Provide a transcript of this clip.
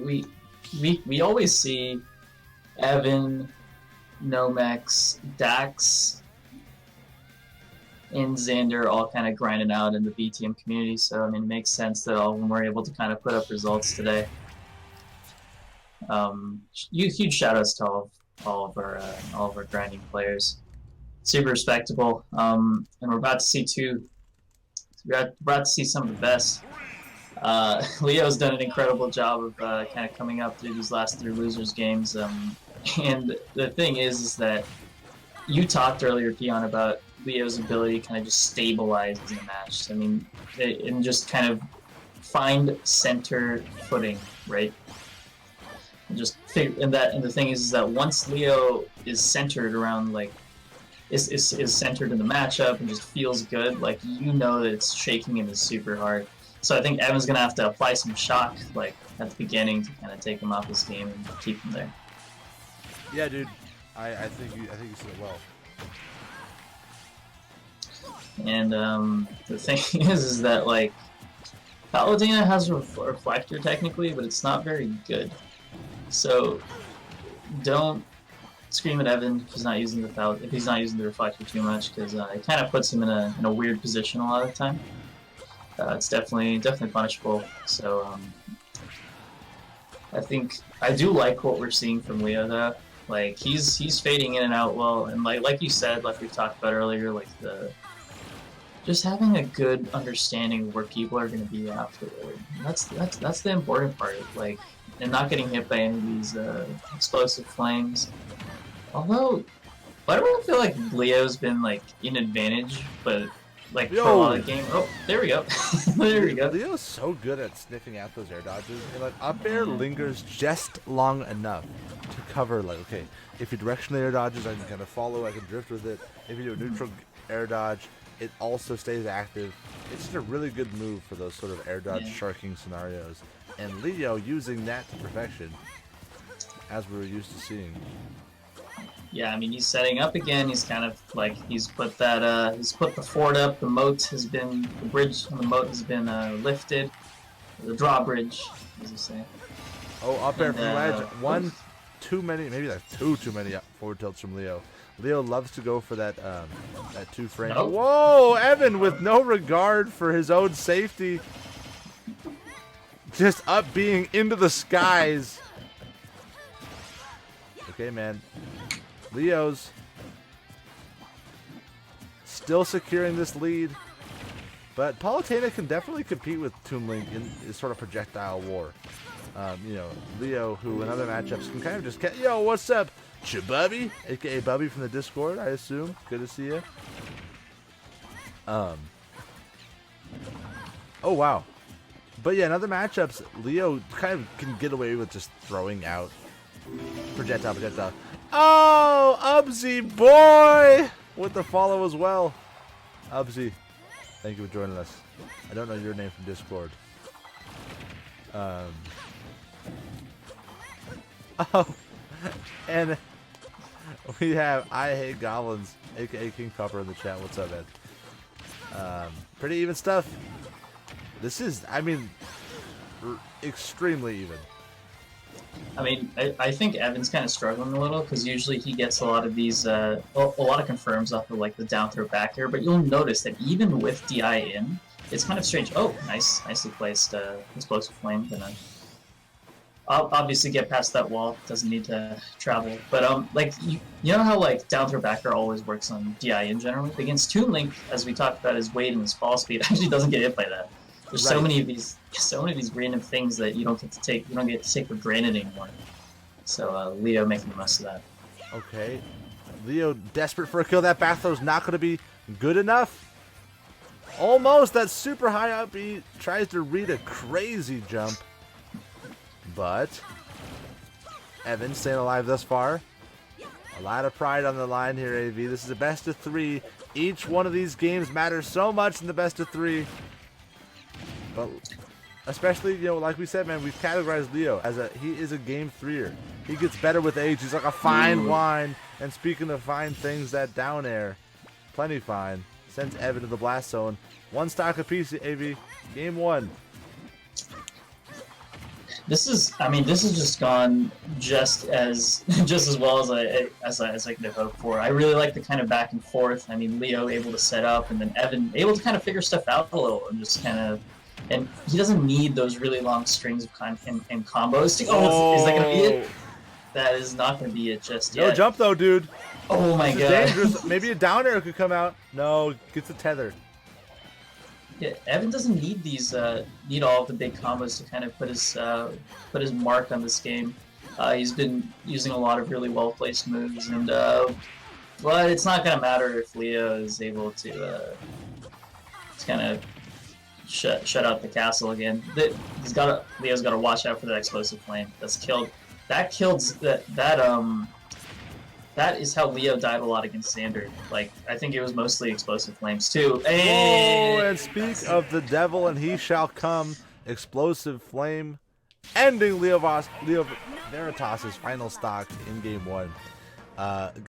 we we always see Evan, Nomex, Dax, and Xander all kind of grinding out in the BTM community. So I mean, it makes sense that all of them were able to kind of put up results today. Huge shout outs to all of our grinding players. Super respectable. And we're about to see we're about to see some of the best. Leo's done an incredible job of kind of coming up through these last 3 losers games. And the thing is that you talked earlier, Peon, about Leo's ability to kind of just stabilize in a match. I mean, and just kind of find center footing, right? And just and the thing is that once Leo is centered around is centered in the matchup and just feels good, like you know that it's shaking him is super hard. So I think Evan's gonna have to apply some shock like at the beginning to kind of take him off his game and keep him there. Yeah, dude. I think you said it well. And the thing is that like Palutena has a reflector technically, but it's not very good. So don't scream at Evan if he's not using the reflector too much, because it kind of puts him in a weird position a lot of the time. It's definitely punishable. So I think I do like what we're seeing from Leo though. Like he's fading in and out well, and like you said, like we've talked about earlier, like just having a good understanding of where people are going to be afterward. That's the important part. Like, and not getting hit by any of these explosive flames. Although, I don't really feel like Leo's been like in advantage, but like for a lot of the game. Oh, there we go. There we go. Leo's so good at sniffing out those air dodges, and like up air lingers just long enough to cover. Like, okay, if you directional air dodges, I can kind of follow. I can drift with it. If you do a neutral air dodge, it also stays active. It's just a really good move for those sort of air dodge sharking scenarios. And Leo using that to perfection, as we were used to seeing. Yeah, I mean he's setting up again. He's kind of like he's put the fort up. The bridge on the moat has been lifted. The drawbridge, as you say. Oh, up air from the ledge. One too many, maybe like two too many forward tilts from Leo. Leo loves to go for that 2-frame. Nope. Whoa, Evan with no regard for his own safety. Just up being into the skies. Okay, man. Leo's still securing this lead. But Palutena can definitely compete with Toon Link in this sort of projectile war. You know, Leo, who in other matchups can kind of just yo, what's up? Shabubby, aka Bubby from the Discord, I assume. Good to see you. Oh wow. But yeah, in other matchups, Leo kind of can get away with just throwing out projectile. Oh, Ubsy boy, with the follow as well. Ubsy, thank you for joining us. I don't know your name from Discord. Oh, and we have I Hate Goblins, aka King Copper, in the chat. What's up, man? Pretty even stuff. This is, I mean, extremely even. I mean, I think Evan's kind of struggling a little because usually he gets a lot of these, a lot of confirms off of like the down throw back air. But you'll notice that even with DI in, it's kind of strange. Oh, nicely placed explosive flame. Gonna obviously get past that wall. Doesn't need to travel. But like you know how like down throw back air always works on DI in generally. Against Toon Link, as we talked about, his weight and his fall speed actually doesn't get hit by that. There's so many of these random things that you don't get to take for granted anymore. So Leo making the most of that. Okay, Leo desperate for a kill. That back throw is not going to be good enough. Almost. That super high up. He tries to read a crazy jump, but Evan staying alive thus far. A lot of pride on the line here, AV. This is a best of 3. Each one of these games matters so much in the best of 3. But especially, you know, like we said, man, we've categorized Leo as he is a game 3er. He gets better with age. He's like a fine wine. And speaking of fine things, that down air, plenty fine, sends Evan to the blast zone. 1 stock apiece, AV. Game 1. This is, I mean, this has just gone just as well as I could have hoped for. I really like the kind of back and forth. I mean, Leo able to set up, and then Evan able to kind of figure stuff out a little, and just kind of, and he doesn't need those really long strings of and combos. Is that gonna be it? That is not gonna be it just yet. No jump though, dude. Oh my god. Dangerous. Maybe a down air could come out. No, gets a tether. Yeah, Evan doesn't need these need all of the big combos to kind of put his mark on this game. He's been using a lot of really well placed moves, and but it's not gonna matter if Leo is able to kind of shut out the castle again. Leo's got to watch out for that explosive flame. That's killed. That killed that is how Leo died a lot against Xander. Like, I think it was mostly explosive flames too. Hey! Oh, and speak of the devil, and he shall come. Explosive flame, ending LeoVeritas' final stock in game 1.